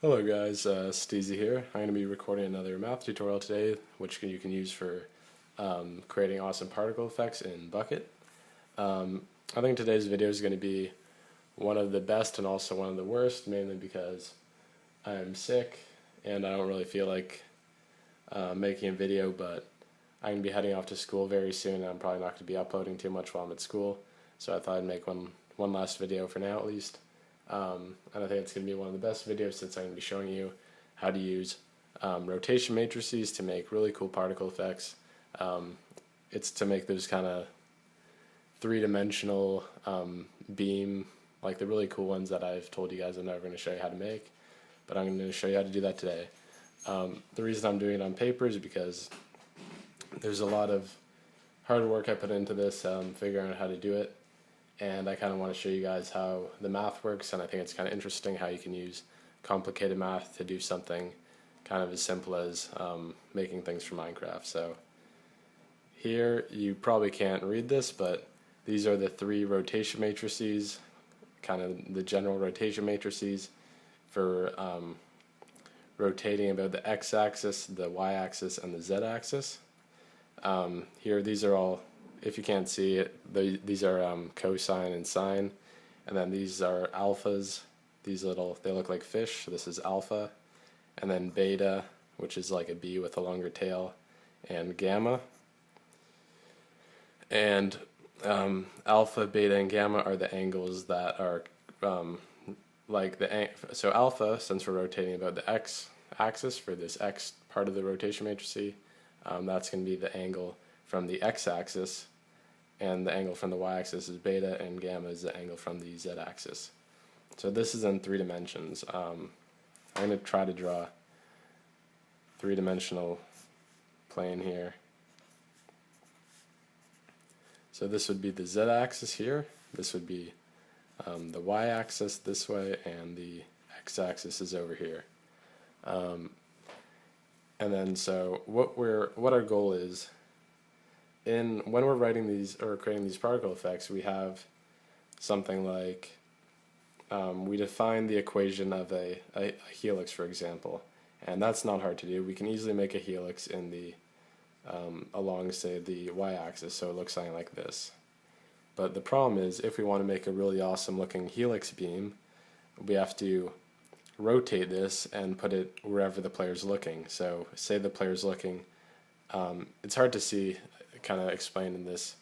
Hello guys, SteeZyyy here. I'm going to be recording another math tutorial today, which you can use for creating awesome particle effects in Bucket. I think today's video is going to be one of the best and also one of the worst, mainly because I'm sick and I don't really feel like making a video, but I'm going to be heading off to school very soon and I'm probably not going to be uploading too much while I'm at school, so I thought I'd make one last video for now at least. And I think it's going to be one of the best videos since I'm going to be showing you how to use rotation matrices to make really cool particle effects. It's to make those kind of three-dimensional beam, like the really cool ones that I've told you guys I'm never going to show you how to make, but I'm going to show you how to do that today. The reason I'm doing it on paper is because there's a lot of hard work I put into this, figuring out how to do it. And I kind of want to show you guys how the math works, and I think it's kind of interesting how you can use complicated math to do something kind of as simple as making things for Minecraft. So here, you probably can't read this, but these are the three rotation matrices, kind of the general rotation matrices for rotating about the x-axis, the y-axis, and the z-axis. Here, these are all, if you can't see it, these are cosine and sine, and then these are alphas. These they look like fish. This is alpha, and then beta, which is like a bee with a longer tail, and gamma. And alpha, beta, and gamma are the angles that are so alpha, since we're rotating about the x-axis for this x part of the rotation matrix, that's going to be the angle from the x-axis, and the angle from the y-axis is beta, and gamma is the angle from the z-axis. So this is in 3 dimensions. I'm going to try to draw a 3-dimensional plane here. So this would be the z-axis here, this would be the y-axis this way, and the x-axis is over here. And then so what our goal is, when we're writing these or creating these particle effects, we have something like we define the equation of a helix, for example, and that's not hard to do. We can easily make a helix in the along, say, the y-axis, so it looks something like this. But the problem is, if we want to make a really awesome looking helix beam, we have to rotate this and put it wherever the player's looking. So say the player's looking, it's hard to see kind of explained in this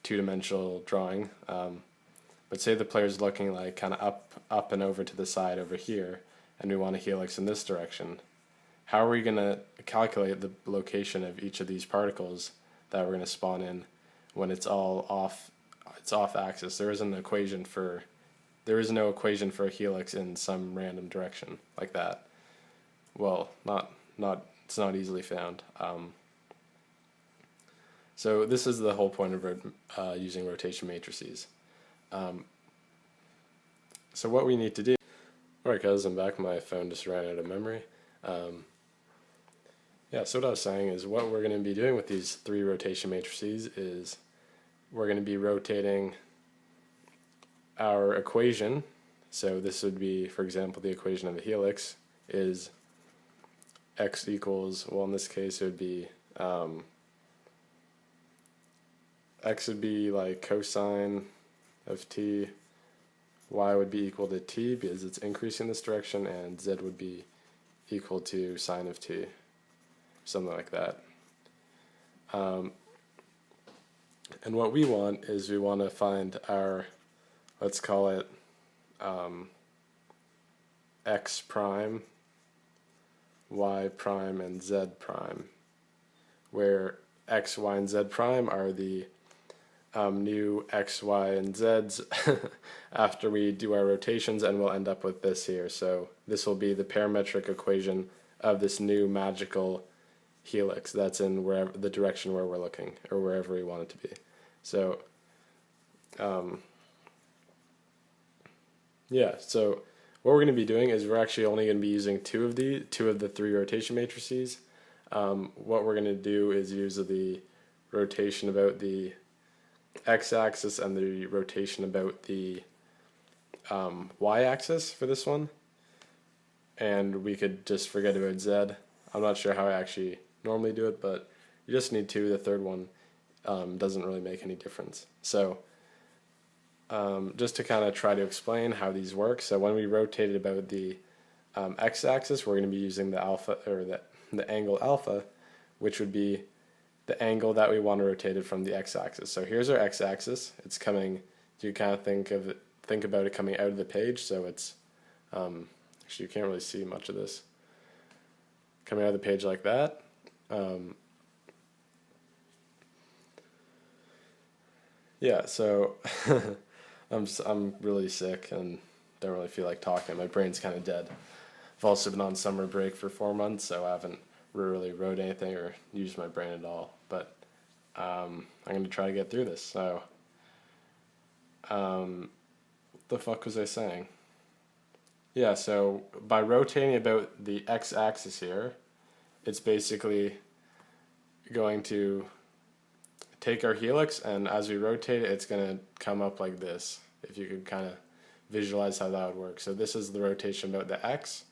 2-dimensional drawing, but say the player's looking like kind of up and over to the side over here, and we want a helix in this direction. How are we going to calculate the location of each of these particles that we're going to spawn in when it's all off axis? There is no equation for a helix in some random direction like that. Well, it's not easily found. So this is the whole point of using rotation matrices. So what we need to do... Alright guys, I'm back. My phone just ran out of memory. Yeah, so what I was saying is what we're going to be doing with these 3 rotation matrices is we're going to be rotating our equation. So this would be, for example, the equation of a helix is x equals, well in this case it would be x would be like cosine of t, y would be equal to t because it's increasing this direction, and z would be equal to sine of t, something like that. And what we want is we want to find our, let's call it x prime, y prime, and z prime, where x, y, and z prime are the new x, y, and z's after we do our rotations, and we'll end up with this here. So this will be the parametric equation of this new magical helix that's in wherever the direction where we're looking, or wherever we want it to be. So yeah, so what we're going to be doing is we're actually only going to be using two of the 3 rotation matrices. What we're going to do is use the rotation about the x-axis and the rotation about the y-axis for this one. and we could just forget about z. I'm not sure how I actually normally do it, but you just need 2. The third one doesn't really make any difference. So just to kind of try to explain how these work, so when we rotate it about the x-axis, we're going to be using the alpha, or the angle alpha, which would be the angle that we want to rotate it from the x-axis. So here's our x-axis. It's coming. You kind of think about it coming out of the page. So it's actually, you can't really see much of this coming out of the page like that. Yeah. So I'm really sick and don't really feel like talking. My brain's kind of dead. I've also been on summer break for 4 months, so I haven't really wrote anything or used my brain at all. But I'm going to try to get through this. So, what the fuck was I saying? Yeah, so by rotating about the x-axis here, it's basically going to take our helix, and as we rotate it, it's going to come up like this, if you could kind of visualize how that would work. So this is the rotation about the x,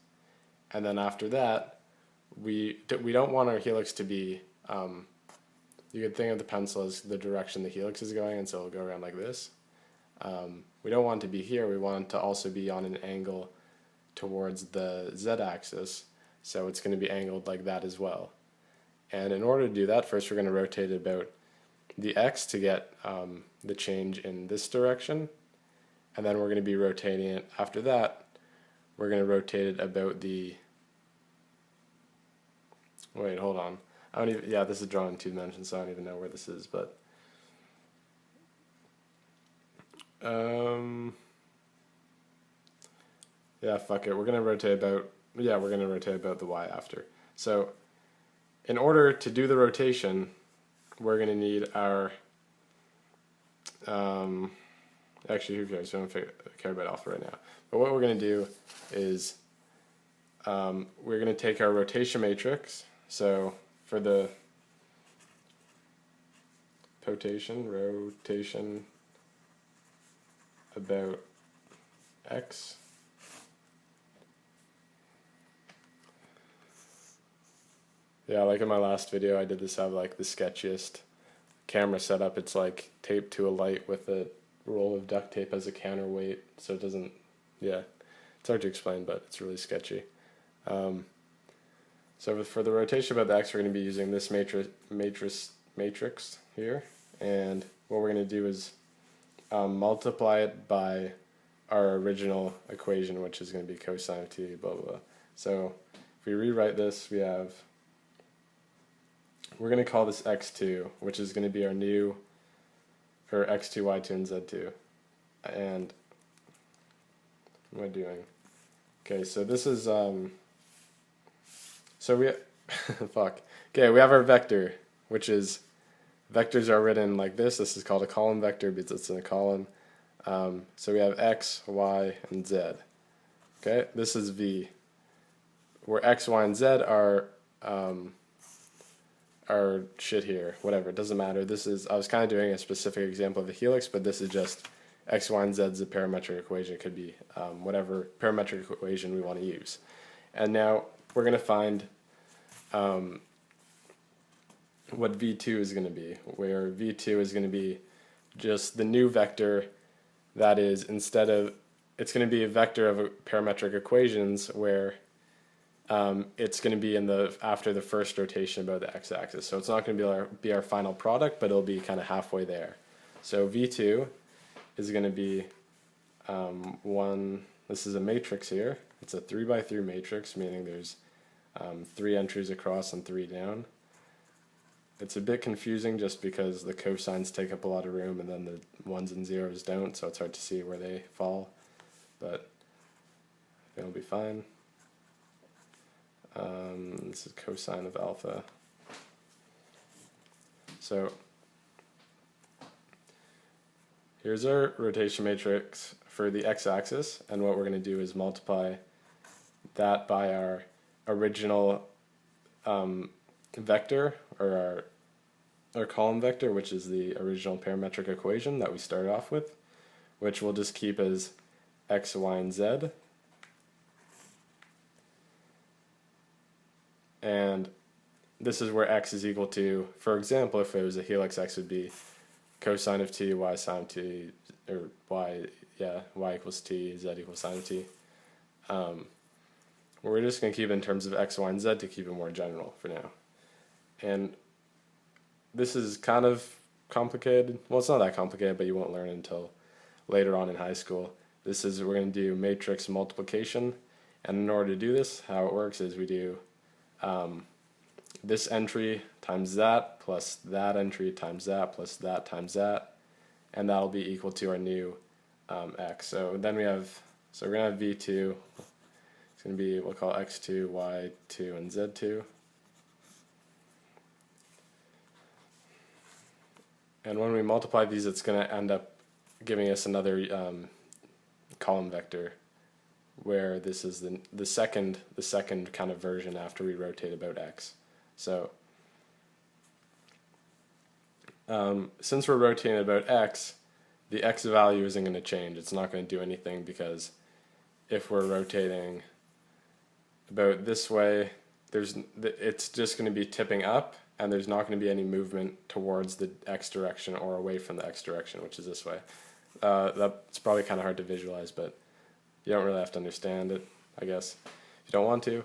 and then after that, we don't want our helix to be, you could think of the pencil as the direction the helix is going, and so it'll go around like this. We don't want it to be here, we want it to also be on an angle towards the z-axis, so it's going to be angled like that as well. And in order to do that, first we're going to rotate it about the x to get the change in this direction, and then we're going to be rotating it. After that, we're going to rotate it about the, wait, hold on, I don't even, yeah, this is drawn in 2 dimensions, so I don't even know where this is, but yeah, fuck it, we're going to rotate about, yeah, we're going to rotate about the y after. So in order to do the rotation, we're going to need our, actually who cares, I don't care about alpha right now, but what we're going to do is we're going to take our rotation matrix, so for the rotation about x, yeah, like in my last video I did this, have like the sketchiest camera setup. It's like taped to a light with a roll of duct tape as a counterweight, so it doesn't, yeah, it's hard to explain, but it's really sketchy. So for the rotation about the x, we're going to be using this matrix here, and what we're going to do is multiply it by our original equation, which is going to be cosine of t, blah blah blah. So if we rewrite this, we have, we're going to call this x2, which is going to be our new, or x2, y2, and z2. And what am I doing? Okay, so this is, so we, fuck. Okay, we have our vector, which is, vectors are written like this. This is called a column vector because it's in a column. So we have x, y, and z. Okay, this is v, where x, y, and z are shit here, whatever, it doesn't matter. This is, I was kind of doing a specific example of a helix, but this is just x, y, and z is a parametric equation. It could be whatever parametric equation we want to use. And now we're going to find what v2 is going to be, where v2 is going to be just the new vector that is, instead of, it's going to be a vector of parametric equations where it's going to be in the, after the first rotation about the x-axis. So it's not going to be our final product, but it'll be kind of halfway there. So v2 is going to be this is a matrix here. It's a 3x3 matrix, meaning there's 3 entries across and 3 down. It's a bit confusing just because the cosines take up a lot of room and then the 1s and 0s don't, so it's hard to see where they fall, but it'll be fine. This is cosine of alpha. So here's our rotation matrix for the x-axis, and what we're going to do is multiply that by our original vector, or our column vector, which is the original parametric equation that we started off with, which we'll just keep as x, y, and z. and this is where x is equal to, for example, if it was a helix, x would be cosine of t, y sine of t, or y equals t, z equals sine of t. We're just going to keep it in terms of x, y, and z to keep it more general for now. And this is kind of complicated. Well, it's not that complicated, but you won't learn until later on in high school. This is, we're going to do matrix multiplication. And in order to do this, how it works is we do this entry times that, plus that entry times that, plus that times that, and that'll be equal to our new x. So then we have, so we're going to have v2, it's going to be, we'll call x2, y2, and z2. And when we multiply these, it's going to end up giving us another column vector, where this is the second kind of version after we rotate about x. So since we're rotating about x, the x value isn't going to change. It's not going to do anything, because if we're rotating about this way, it's just going to be tipping up, and there's not going to be any movement towards the x direction or away from the x direction, which is this way. That's probably kind of hard to visualize, but you don't really have to understand it, I guess, if you don't want to.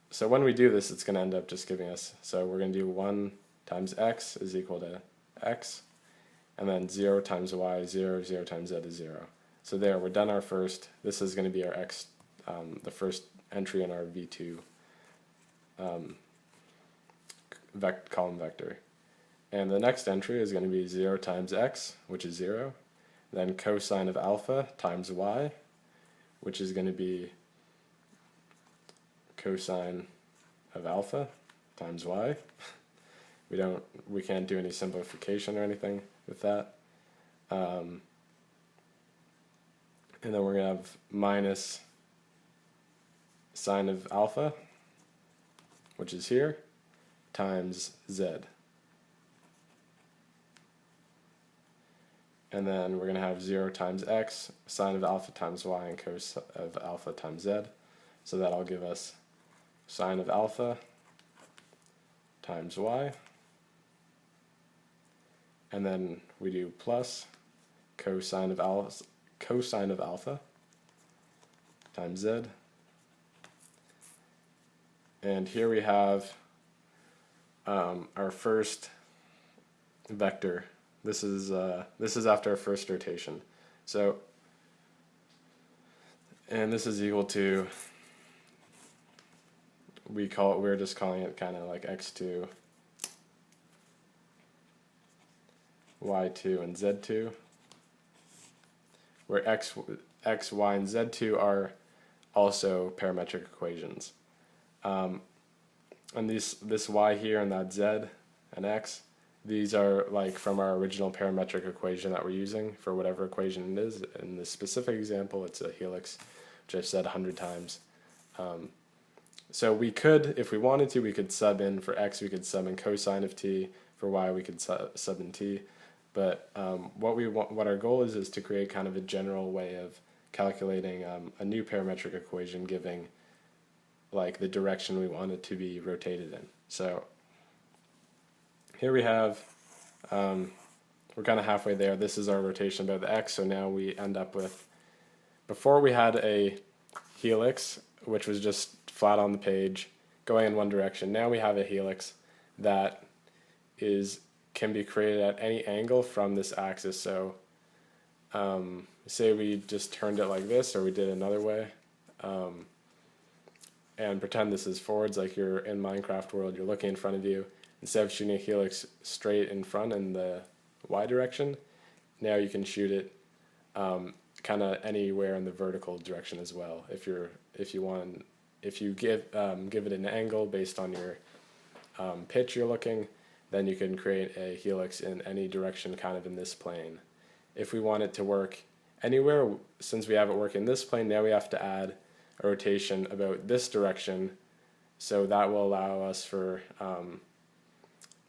So when we do this, it's going to end up just giving us, so we're going to do 1 times x is equal to x, and then 0 times y, 0, 0 times z is 0. So there, we're done our first, this is going to be our x, the first entry in our v2 column vector. And the next entry is going to be 0 times x, which is 0, then cosine of alpha times y, which is going to be cosine of alpha times y. We can't do any simplification or anything with that. And then we're going to have minus sine of alpha, which is here, times z. And then we're going to have 0 times x, sine of alpha times y, and cos of alpha times z. So that'll give us sine of alpha times y. And then we do plus cosine of alpha times z. And here we have our first vector. This is after our first rotation. So, and this is equal to, we're just calling it kind of like x2, y2, and z2, where x, y, and z2 are also parametric equations. And this y here and that z and x, these are like from our original parametric equation that we're using for whatever equation it is. In this specific example, it's a helix, which I've said 100 times. So we could, if we wanted to, we could sub in for x, we could sub in cosine of t. For y, we could sub in t. But what our goal is to create kind of a general way of calculating a new parametric equation, giving like the direction we want it to be rotated in. So here we have, we're kind of halfway there. This is our rotation about the x, so now we end up with, before we had a helix, which was just flat on the page, going in one direction. Now we have a helix that can be created at any angle from this axis. So say we just turned it like this, or we did another way, and pretend this is forwards, like you're in Minecraft world, you're looking in front of you. Instead of shooting a helix straight in front in the y direction, now you can shoot it kind of anywhere in the vertical direction as well. If you give it an angle based on your pitch you're looking, then you can create a helix in any direction kind of in this plane. If we want it to work anywhere, since we have it work in this plane, now we have to add a rotation about this direction, so that will allow us for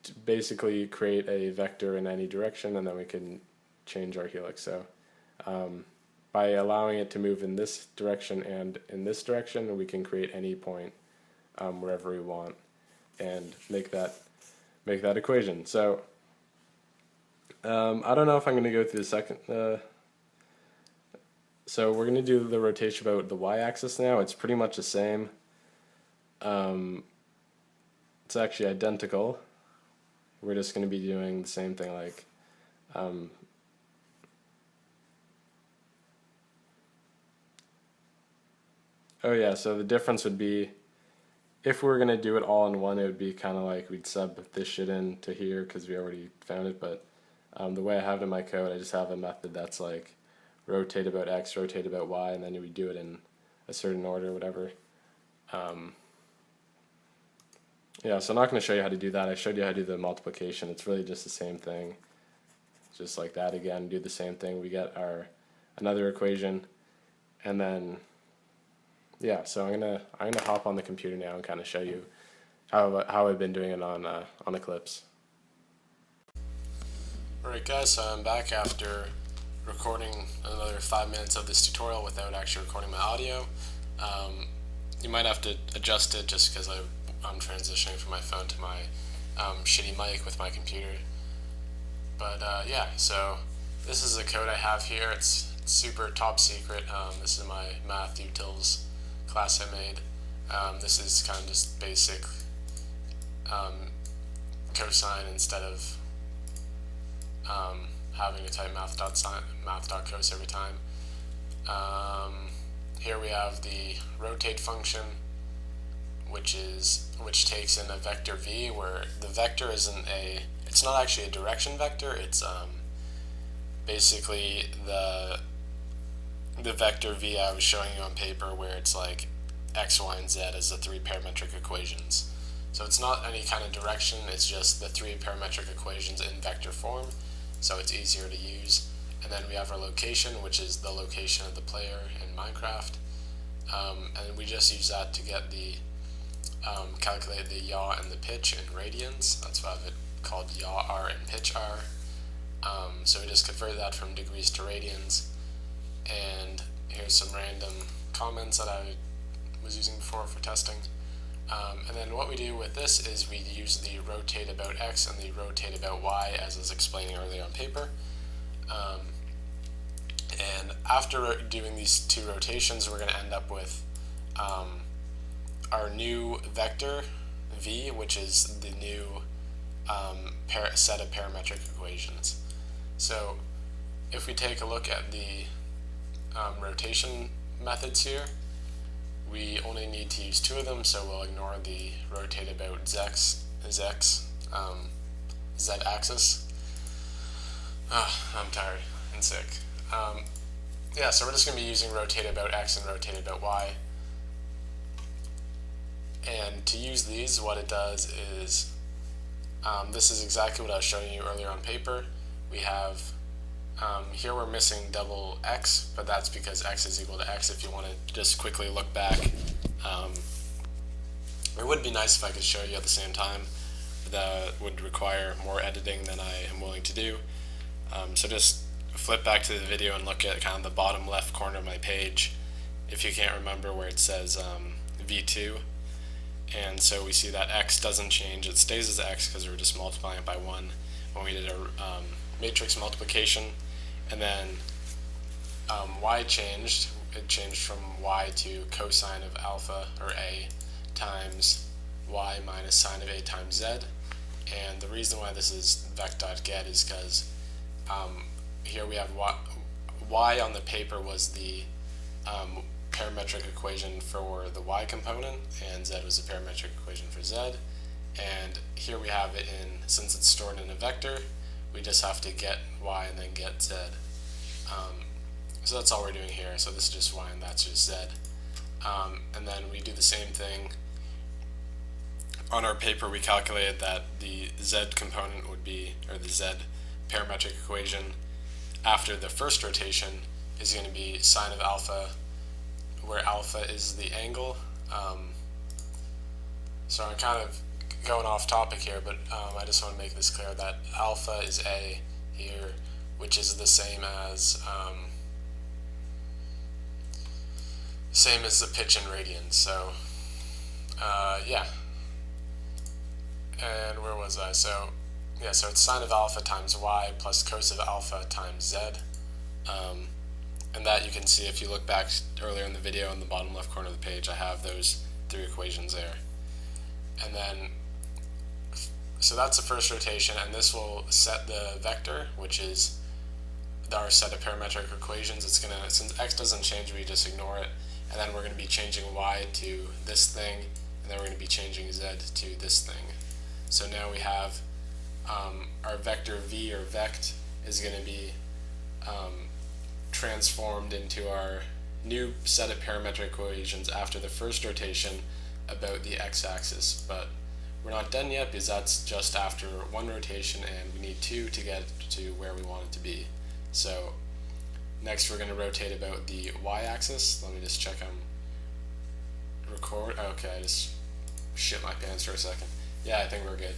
to basically create a vector in any direction, and then we can change our helix. So by allowing it to move in this direction and in this direction, we can create any point wherever we want and make that equation. So I don't know if I'm going to go through the second. So we're going to do the rotation about the y-axis now. It's pretty much the same. It's actually identical. We're just going to be doing the same thing, like oh yeah, so the difference would be, if we were going to do it all in one, it would be kind of like we'd sub this shit in to here because we already found it, but the way I have it in my code, I just have a method that's like rotate about x, rotate about y, and then we do it in a certain order, whatever. Yeah, so I'm not going to show you how to do that. I showed you how to do the multiplication. It's really just the same thing. Just like that again, do the same thing. We get our another equation, and then yeah. So I'm gonna hop on the computer now and kind of show you how I've been doing it on Eclipse. Alright guys, so I'm back after recording another 5 minutes of this tutorial without actually recording my audio. You might have to adjust it just because I'm transitioning from my phone to my shitty mic with my computer. But yeah, so this is the code I have here. It's super top secret. This is my math utils class I made. This is kind of just basic cosine instead of having to type math.cos every time. Here we have the rotate function, which takes in a vector v, where the vector it's not actually a direction vector. It's basically the vector v I was showing you on paper, where it's like x, y, and z as the three parametric equations. So it's not any kind of direction, it's just the three parametric equations in vector form, so it's easier to use. And then we have our location, which is the location of the player in Minecraft, and we just use that to get the calculate the yaw and the pitch in radians. That's why I have it called yaw r and pitch r. So we just convert that from degrees to radians, and here's some random comments that I was using before for testing. And then what we do with this is we use the rotate about x and the rotate about y, as I was explaining earlier on paper. And after doing these two rotations, we're going to end up with our new vector v, which is the new set of parametric equations. So if we take a look at the rotation methods here, we only need to use two of them, so we'll ignore the rotate about z-axis. I'm tired and sick. Yeah, so we're just going to be using rotate about x and rotate about y. And to use these, what it does is, this is exactly what I was showing you earlier on paper. We have, here we're missing double x, but that's because x is equal to x. If you want to just quickly look back, it would be nice if I could show you at the same time. That would require more editing than I am willing to do. So just flip back to the video and look at kind of the bottom left corner of my page, if you can't remember, where it says v2. And so we see that x doesn't change, it stays as x because we're just multiplying it by 1 when we did a matrix multiplication. And then y changed, it changed from y to cosine of alpha, or a, times y minus sine of a times z. And the reason why this is vec.get is because here we have y on the paper was the parametric equation for the y component, and z was the parametric equation for z. And here we have it in, since it's stored in a vector, we just have to get y and then get z. So that's all we're doing here. So this is just y and that's just z. And then we do the same thing. On our paper we calculated that the z component would be, or the z parametric equation after the first rotation is going to be sine of alpha, where alpha is the angle. So I'm kind of going off topic here, but I just want to make this clear that alpha is a here, which is the same as the pitch in radians. So yeah. And where was I? So, yeah, so it's sine of alpha times y plus cos of alpha times z. And that you can see if you look back earlier in the video in the bottom left corner of the page, I have those three equations there. And then, so that's the first rotation, and this will set the vector, which is our set of parametric equations. It's going to, since x doesn't change, we just ignore it. And then we're going to be changing y to this thing, and then we're going to be changing z to this thing. So now we have our vector v, or vect, is going to be transformed into our new set of parametric equations after the first rotation about the x-axis. But we're not done yet, because that's just after one rotation, and we need two to get to where we want it to be. So next we're going to rotate about the y-axis. Let me just check I'm record. Okay, I just shit my pants for a second. Yeah, I think we're good.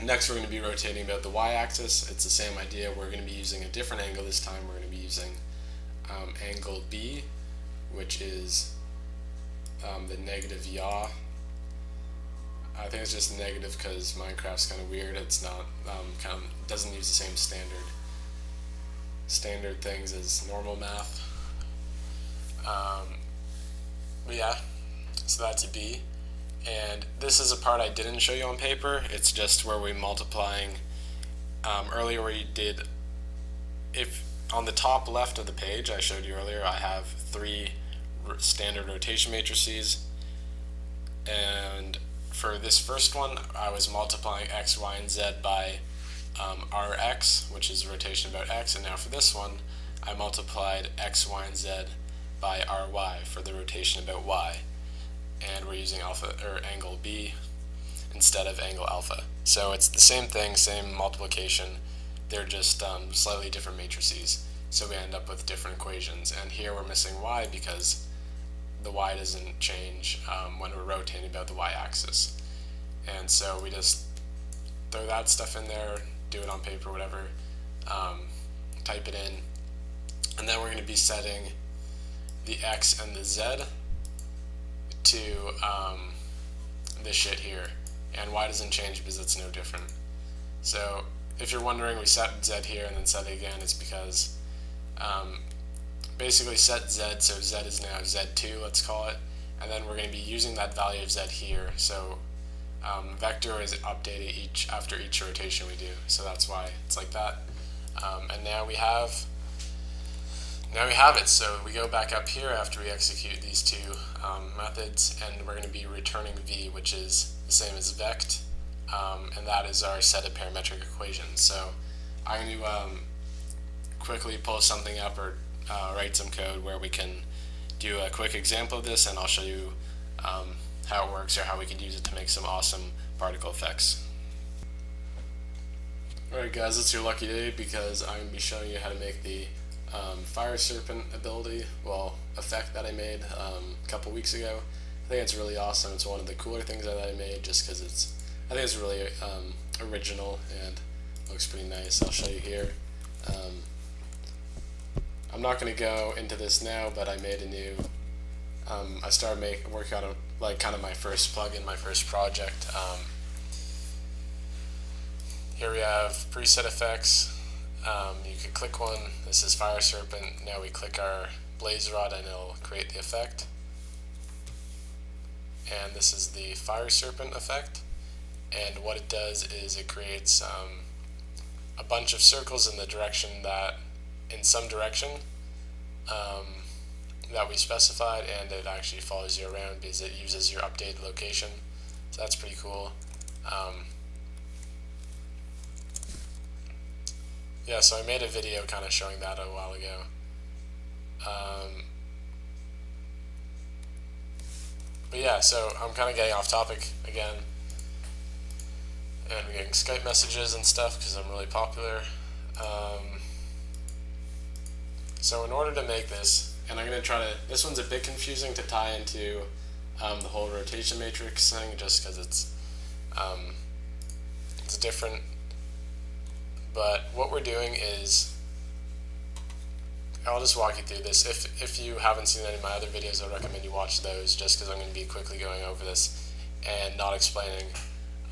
Next we're going to be rotating about the y-axis. It's the same idea. We're going to be using a different angle this time. We're going to be using angle B, which is the negative yaw. I think it's just negative because Minecraft's kind of weird. It's not doesn't use the same standard things as normal math. But yeah, so that's a B. And this is a part I didn't show you on paper. It's just where we're multiplying. Earlier we did, if on the top left of the page I showed you earlier, I have three standard rotation matrices. And for this first one, I was multiplying x, y, and z by Rx, which is rotation about x. And now for this one, I multiplied x, y, and z by Ry for the rotation about y. And we're using alpha or angle B instead of angle alpha. So it's the same thing, same multiplication. They're just slightly different matrices. So we end up with different equations. And here we're missing y because the y doesn't change when we're rotating about the y-axis. And so we just throw that stuff in there, do it on paper, whatever, type it in, and then we're going to be setting the x and the z to this shit here, and y doesn't change because it's no different. So if you're wondering, we set z here and then set it again, it's because basically set z, so z is now z2, let's call it, and then we're going to be using that value of z here. So vector is updated after each rotation we do, so that's why it's like that. And now we have it. So we go back up here after we execute these two methods, and we're going to be returning v, which is the same as vect, and that is our set of parametric equations. So I'm going to quickly pull something up or write some code where we can do a quick example of this, and I'll show you how it works or how we could use it to make some awesome particle effects. Alright guys, it's your lucky day because I'm going to be showing you how to make the Fire Serpent ability, effect that I made a couple weeks ago. I think it's really awesome. It's one of the cooler things that I made just because I think it's really original and looks pretty nice. I'll show you here. I'm not going to go into this now, but I made a new, I started working on kind of my first plugin, my first project. Here we have preset effects. You could click one. This is Fire Serpent. Now we click our blaze rod and it'll create the effect. And this is the Fire Serpent effect. And what it does is it creates a bunch of circles in the direction in some direction that we specified, and it actually follows you around because it uses your updated location. So that's pretty cool. Yeah, so I made a video kind of showing that a while ago. But yeah, so I'm kind of getting off topic again. And we're getting Skype messages and stuff because I'm really popular. So in order to make this, and I'm going to try to, this one's a bit confusing to tie into the whole rotation matrix thing just because it's different. But what we're doing is I'll just walk you through this. If you haven't seen any of my other videos, I recommend you watch those, just because I'm going to be quickly going over this and not explaining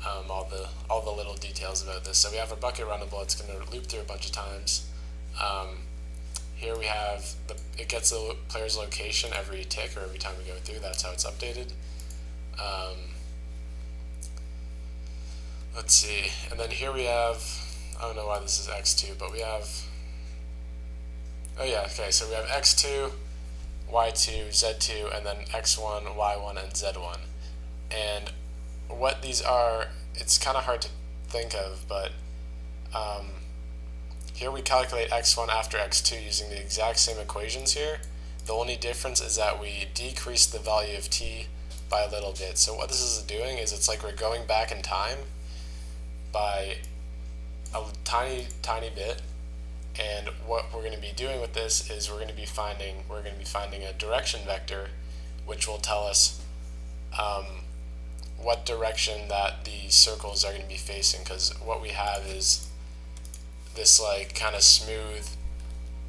all the little details about this. So we have a bucket runnable. It's going to loop through a bunch of times. Here we have it gets the player's location every tick or every time we go through. That's how it's updated. Let's see, and then here we have, I don't know why this is x2, but we have, oh yeah, okay, so we have x2, y2, z2, and then x1, y1, and z1. And what these are, it's kind of hard to think of, but here we calculate x1 after x2 using the exact same equations here. The only difference is that we decrease the value of t by a little bit. So what this is doing is it's like we're going back in time by a tiny bit, and what we're going to be doing with this is we're going to be finding a direction vector, which will tell us what direction that the circles are going to be facing, because what we have is this like kind of smooth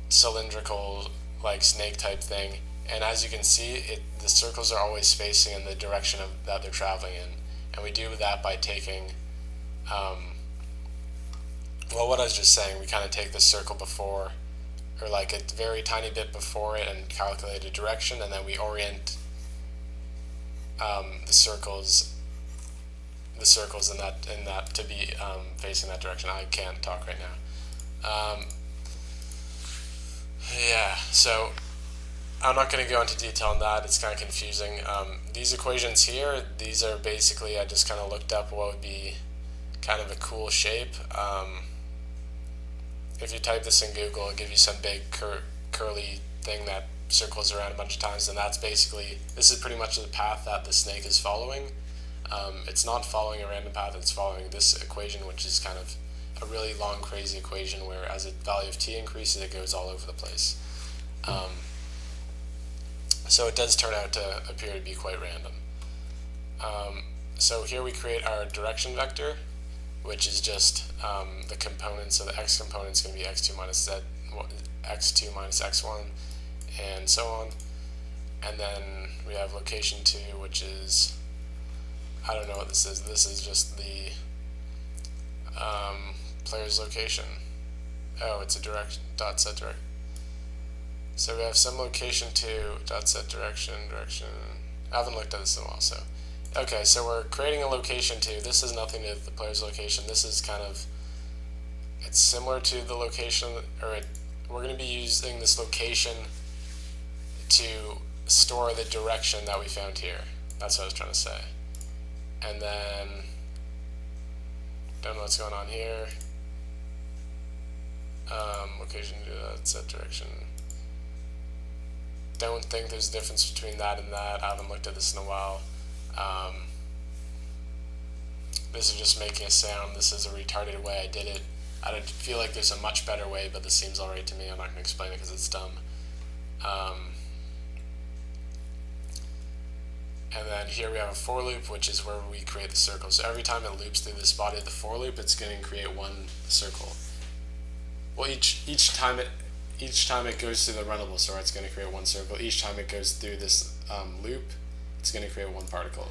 cylindrical like snake type thing, and as you can see, the circles are always facing in the direction that they're traveling in, and we do that by taking well, what I was just saying, we kind of take the circle before, or like a very tiny bit before it, and calculate a direction, and then we orient the circles in that to be facing that direction. I can't talk right now. Yeah, so I'm not going to go into detail on that. It's kind of confusing. These equations here, these are basically, I just kind of looked up what would be kind of a cool shape. If you type this in Google, it'll give you some big curly thing that circles around a bunch of times, and that's basically, this is pretty much the path that the snake is following. It's not following a random path, it's following this equation, which is kind of a really long, crazy equation where as the value of t increases, it goes all over the place. So it does turn out to appear to be quite random. So here we create our direction vector, which is just the components. So the x component is going to be x2 minus x2 minus x1, and so on. And then we have location 2, which is, I don't know what this is. This is just the player's location. Oh, it's a direction dot set direction. So we have some location 2 dot set direction. I haven't looked at this in a while, so. Okay, so we're creating a location 2. This has nothing to do with the player's location. This is kind of, it's similar to the location, or we're going to be using this location to store the direction that we found here. That's what I was trying to say. And then, don't know what's going on here. Location to set direction. Don't think there's a difference between that and that. I haven't looked at this in a while. This is just making a sound. This is a retarded way I did it. I don't feel like there's a much better way, but this seems alright to me. I'm not going to explain it because it's dumb. And then here we have a for loop, which is where we create the circle. So every time it loops through this body of the for loop, it's going to create one circle. Well, each time it goes through the runnable store, it's going to create one circle. Each time it goes through this loop, it's going to create one particle,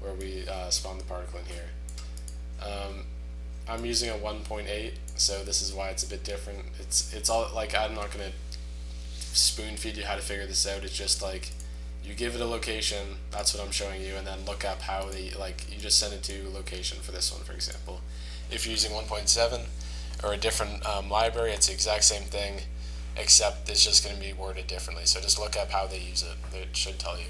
where we spawn the particle in here. I'm using a 1.8, so this is why it's a bit different. It's all like, I'm not going to spoon feed you how to figure this out. It's just like, you give it a location, that's what I'm showing you, and then look up how you just send it to location for this one, for example. If you're using 1.7 or a different library, it's the exact same thing, except it's just going to be worded differently. So just look up how they use it. It should tell you.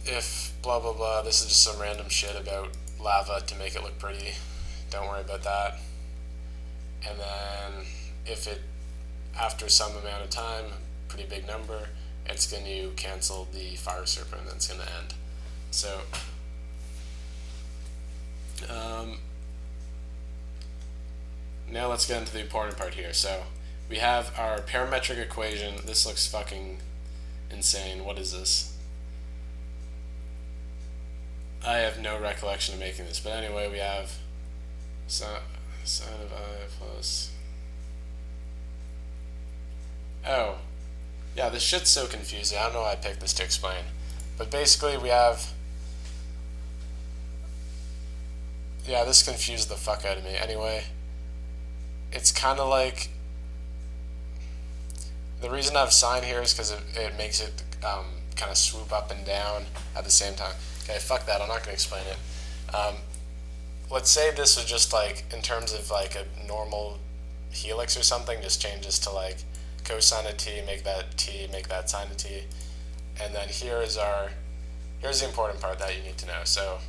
If blah blah blah, this is just some random shit about lava to make it look pretty. Don't worry about that. And then if it, after some amount of time, pretty big number, it's going to cancel the fire serpent, and then it's going to end. So now let's get into the important part here. So we have our parametric equation. This looks fucking insane. What is this? I have no recollection of making this, but anyway, we have sine of I plus Oh, yeah, this shit's so confusing. I don't know why I picked this to explain. But basically we have... Yeah, this confused the fuck out of me. Anyway, it's kind of like... The reason I have sign here is because it makes it kind of swoop up and down at the same time. Okay, fuck that. I'm not going to explain it. Let's say this was just like, in terms of like a normal helix or something, just change this to like cosine of t, make that sine of t. And then here's the important part that you need to know. So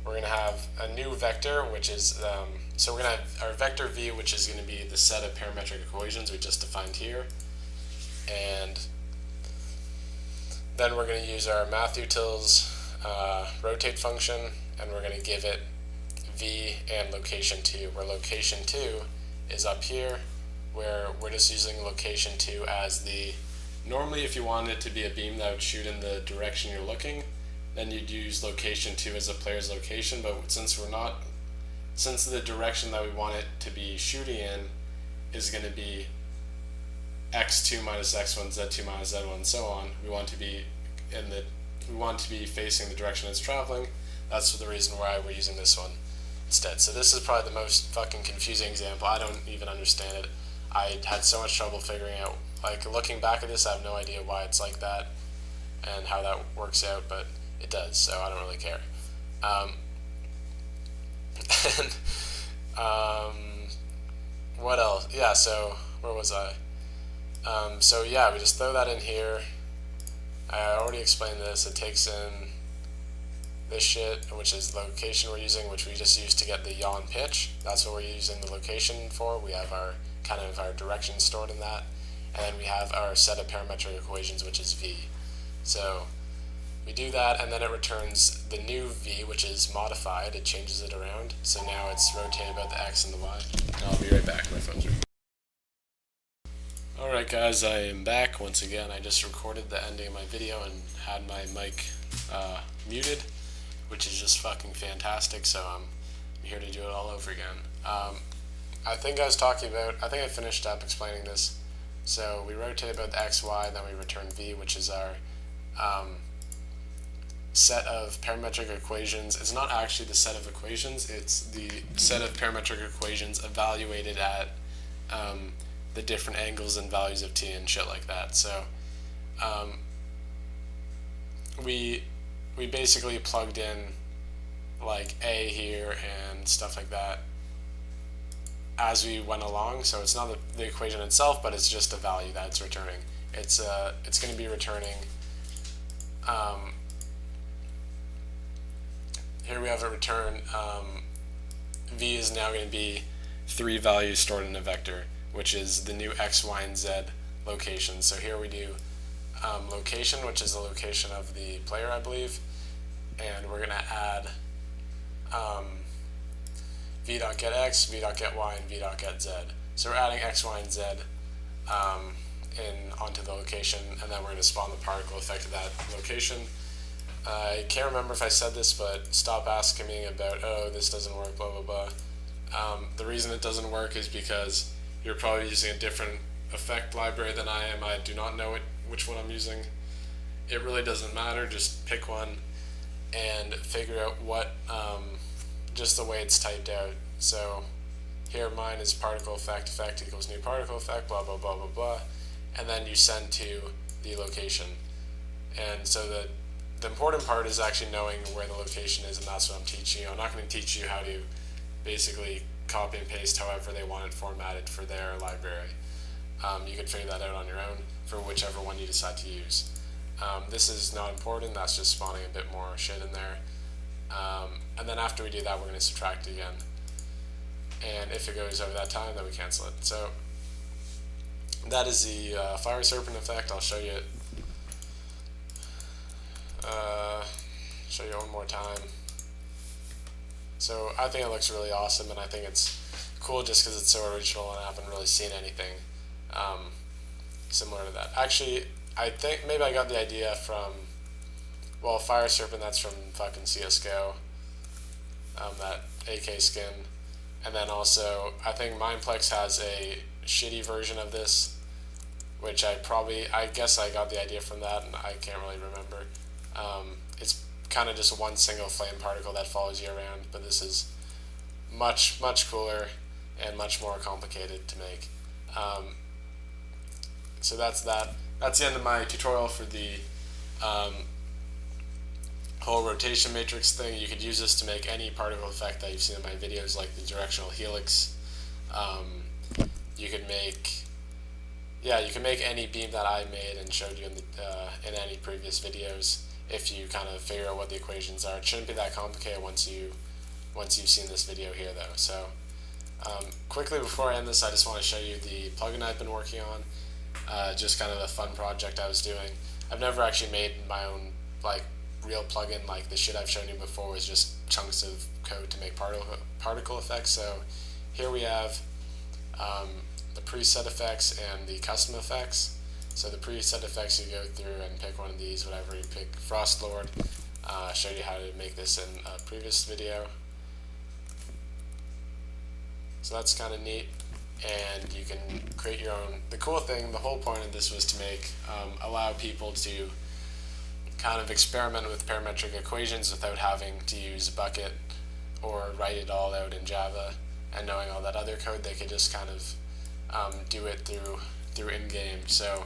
we're going to have a new vector, which is, so we're going to have our vector v, which is going to be the set of parametric equations we just defined here. And then we're going to use our mathutils rotate function, and we're going to give it v and location 2, where location 2 is up here, where we're just using location 2 as the... Normally if you wanted it to be a beam that would shoot in the direction you're looking, then you'd use location 2 as a player's location, but since the direction that we want it to be shooting in is going to be x2 minus x1, z2 minus z1, and so on, we want to be facing the direction it's traveling. That's the reason why we're using this one instead. So this is probably the most fucking confusing example. I don't even understand it. I had so much trouble figuring out, like, looking back at this, I have no idea why it's like that and how that works out, but it does, so I don't really care. What else? Yeah, so where was I? So yeah, we just throw that in here. I already explained this. It takes in this shit, which is the location we're using, which we just used to get the yaw and pitch. That's what we're using the location for. We have our kind of our direction stored in that, and then we have our set of parametric equations, which is v. So we do that, and then it returns the new v, which is modified. It changes it around, so now it's rotated about the x and the y. I'll be right back. My phone's ringing. Alright guys, I am back once again. I just recorded the ending of my video and had my mic muted, which is just fucking fantastic, so I'm here to do it all over again. I think I finished up explaining this. So we rotate about the x, y, then we return v, which is our set of parametric equations. It's not actually the set of equations, it's the set of parametric equations evaluated at the different angles and values of t and shit like that. So we basically plugged in like a here and stuff like that as we went along. So it's not the equation itself, but it's just a value that it's returning. It's going to be returning. Here we have a return. V is now going to be 3 values stored in a vector, which is the new x, y, and z location. So here we do location, which is the location of the player, I believe, and we're going to add v.getx, v.gety, and v.getz. So we're adding x, y, and z onto the location, and then we're going to spawn the particle effect of that location. I can't remember if I said this, but stop asking me about, oh, this doesn't work, blah, blah, blah. The reason it doesn't work is because you're probably using a different effect library than I am. I do not know which one I'm using. It really doesn't matter. Just pick one and figure out what, just the way it's typed out. So here mine is particle effect equals new particle effect, blah, blah, blah, blah, blah. And then you send to the location. And so the important part is actually knowing where the location is, and that's what I'm teaching you. I'm not going to teach you how to basically copy and paste however they want it formatted for their library. You can figure that out on your own for whichever one you decide to use. This is not important, that's just spawning a bit more shit in there. And then after we do that, we're going to subtract again. And if it goes over that time, then we cancel it. So that is the Fire Serpent effect. I'll show you it. Show you one more time. So I think it looks really awesome, and I think it's cool just because it's so original and I haven't really seen anything similar to that. Actually, I think maybe I got the idea from, well, Fire Serpent, that's from fucking CSGO, that AK skin. And then also, I think Mineplex has a shitty version of this, which I guess I got the idea from that, and I can't really remember. It's kind of just one single flame particle that follows you around, but this is much cooler and much more complicated to make. So that's that. That's the end of my tutorial for the whole rotation matrix thing. You could use this to make any particle effect that you've seen in my videos, like the directional helix. You could make, you can make any beam that I made and showed you in any previous videos if you kind of figure out what the equations are. It shouldn't be that complicated once you've seen this video here, though. So quickly before I end this, I just want to show you the plugin I've been working on. Just kind of a fun project I was doing. I've never actually made my own like real plugin. Like the shit I've shown you before was just chunks of code to make particle effects. So here we have the preset effects and the custom effects. So the preset effects, you go through and pick one of these, whatever you pick. Frost Lord. I showed you how to make this in a previous video. So that's kind of neat, and you can create your own. The cool thing, the whole point of this was to make allow people to kind of experiment with parametric equations without having to use a bucket or write it all out in Java and knowing all that other code. They could just kind of do it through in-game. So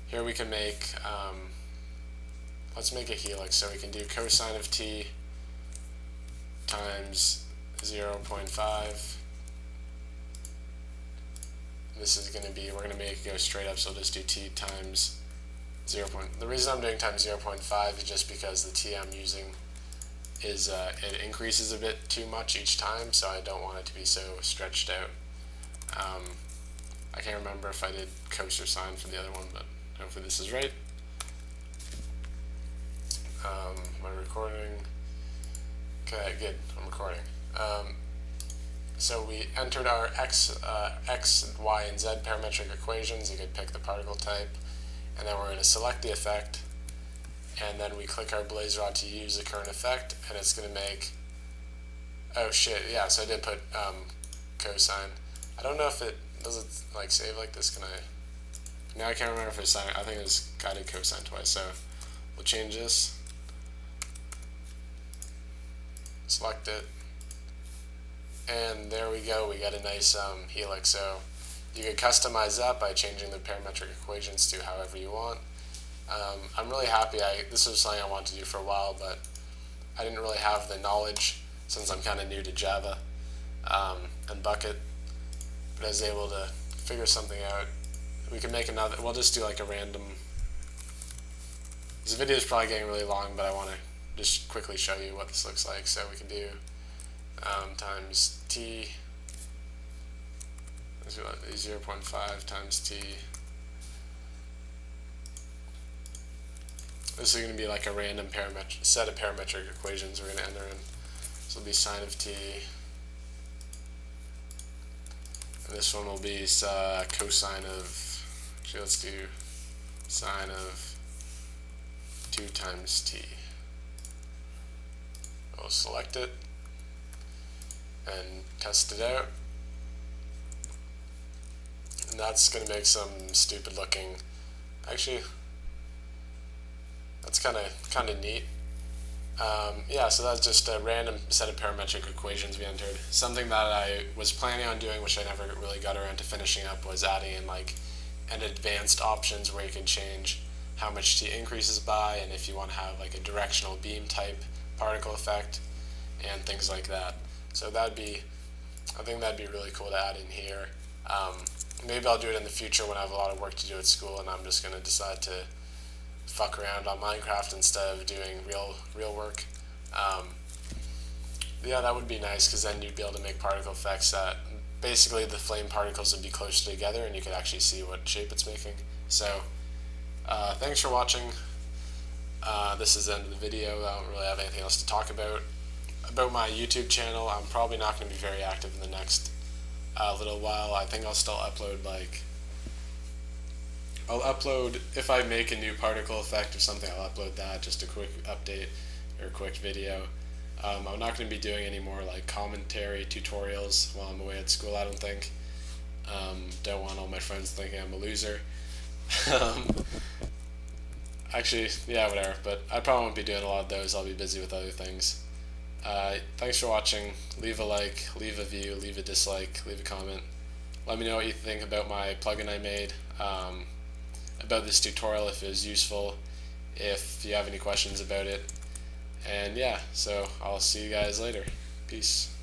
here we can make, let's make a helix. So we can do cosine of t times 0.5. This is going to be, we're going to make it go straight up, so I'll just do t times 0. The reason I'm doing times 0.5 is just because the t I'm using is, it increases a bit too much each time, so I don't want it to be so stretched out. I can't remember if I did cos or sine for the other one, but hopefully this is right. Am I recording? Okay, good, I'm recording. So we entered our x, y, and z parametric equations. You could pick the particle type, and then we're going to select the effect, and then we click our blaze rod to use the current effect, and it's going to make, oh shit, yeah, so I did put cosine. I don't know if does it like save like this, can I? Now I can't remember if it's sine. I think it was guided cosine twice, so we'll change this, select it, and there we go, we got a nice helix. So you could customize that by changing the parametric equations to however you want. I'm really happy, this was something I wanted to do for a while, but I didn't really have the knowledge since I'm kind of new to Java and Bucket, but I was able to figure something out. We can make another, we'll just do like a random, this video is probably getting really long, but I want to just quickly show you what this looks like. So we can do times t, 0.5 times t. This is going to be like a random set of parametric equations we're going to enter in. So it'll be sine of t. And this one will be cosine of, actually let's do sine of 2 times t. We'll select it and test it out. And that's going to make some stupid looking, actually that's kind of neat. Yeah, so that's just a random set of parametric equations we entered. Something that I was planning on doing, which I never really got around to finishing up, was adding in like an advanced options where you can change how much t increases by, and if you want to have like a directional beam type particle effect and things like that. So I think that'd be really cool to add in here. Maybe I'll do it in the future when I have a lot of work to do at school and I'm just going to decide to fuck around on Minecraft instead of doing real work. Yeah, that would be nice, because then you'd be able to make particle effects that basically the flame particles would be closer together and you could actually see what shape it's making. So thanks for watching. This is the end of the video. I don't really have anything else to talk about. About my YouTube channel, I'm probably not going to be very active in the next little while. I think I'll still upload if I make a new particle effect or something, I'll upload that, just a quick update or a quick video. I'm not going to be doing any more like commentary tutorials while I'm away at school, I don't think. Don't want all my friends thinking I'm a loser. um, actually, yeah, whatever. But I probably won't be doing a lot of those. I'll be busy with other things. Thanks for watching. Leave a like, leave a view, leave a dislike, leave a comment. Let me know what you think about my plugin I made, about this tutorial if it was useful, if you have any questions about it. And yeah, so I'll see you guys later. Peace.